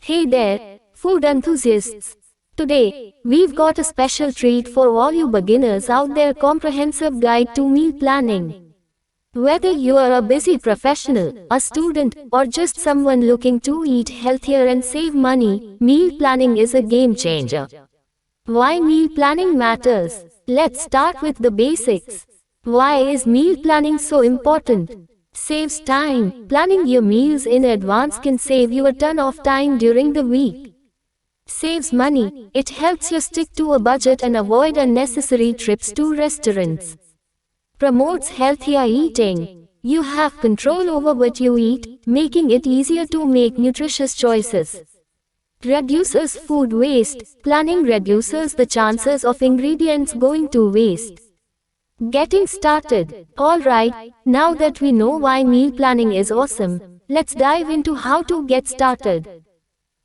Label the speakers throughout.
Speaker 1: Hey there, food enthusiasts. Today, we've got a special treat for all you beginners out there, comprehensive guide to meal planning. Whether you are a busy professional, a student, or just someone looking to eat healthier and save money, meal planning is a game changer. Why meal planning matters? Let's start with the basics. Why is meal planning so important? Saves time. Planning your meals in advance can save you a ton of time during the week. Saves money. It helps you stick to a budget and avoid unnecessary trips to restaurants. Promotes healthier eating. You have control over what you eat, making it easier to make nutritious choices. Reduces food waste. Planning reduces the chances of ingredients going to waste. Getting started. Alright, now that we know why meal planning is awesome, let's dive into how to get started.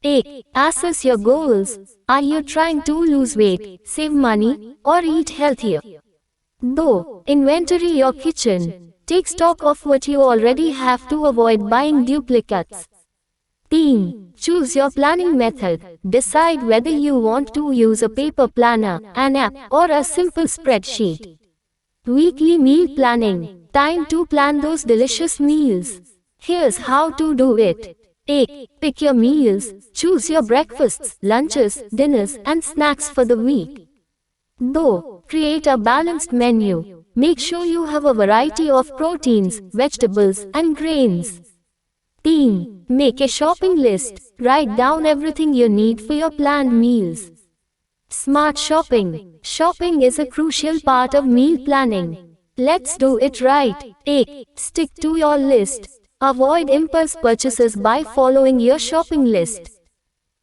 Speaker 1: A. Assess your goals. Are you trying to lose weight, save money, or eat healthier? Though, inventory your kitchen. Take stock of what you already have to avoid buying duplicates. Team. Choose your planning method. Decide whether you want to use a paper planner, an app, or a simple spreadsheet. Weekly meal planning. Time to plan those delicious meals. Here's how to do it. A. Pick your meals. Choose your breakfasts, lunches, dinners, and snacks for the week. Though, create a balanced menu. Make sure you have a variety of proteins, vegetables, and grains. Team. Make a shopping list. Write down everything you need for your planned meals. Smart shopping. Shopping is a crucial part of meal planning. Let's do it right. A. Stick to your list. Avoid impulse purchases by following your shopping list.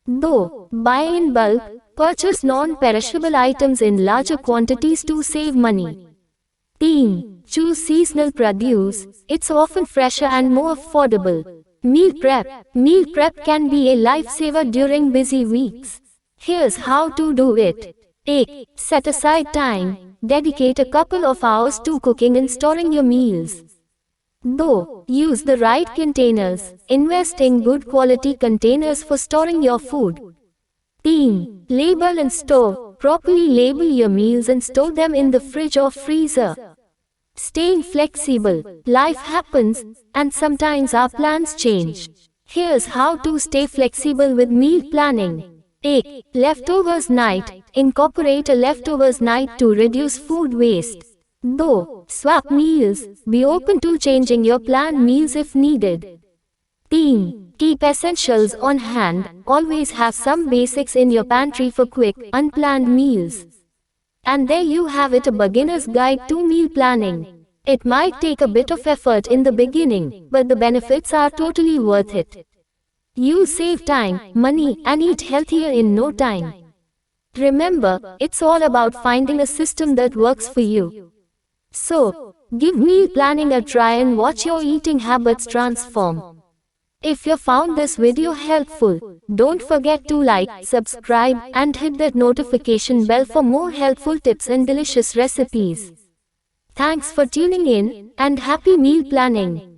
Speaker 1: Though, buy in bulk, purchase non-perishable items in larger quantities to save money. Team. Choose seasonal produce. It's often fresher and more affordable. Meal prep. Meal prep can be a lifesaver during busy weeks. Here's how to do it. A. Set aside time. Dedicate a couple of hours to cooking and storing your meals. Though, use the right containers. Invest in good quality containers for storing your food. Team. Label and store. Properly label your meals and store them in the fridge or freezer. Staying flexible. Life happens, and sometimes our plans change. Here's how to stay flexible with meal planning. A. Leftovers night. Incorporate a leftovers night to reduce food waste. Though, swap meals. Be open to changing your planned meals if needed. Team. Keep essentials on hand. Always have some basics in your pantry for quick, unplanned meals. And there you have it, a beginner's guide to meal planning. It might take a bit of effort in the beginning, but the benefits are totally worth it. You save time, money, and eat healthier in no time. Remember, it's all about finding a system that works for you. So, give meal planning a try and watch your eating habits transform. If you found this video helpful, don't forget to like, subscribe, and hit that notification bell for more helpful tips and delicious recipes. Thanks for tuning in, and happy meal planning.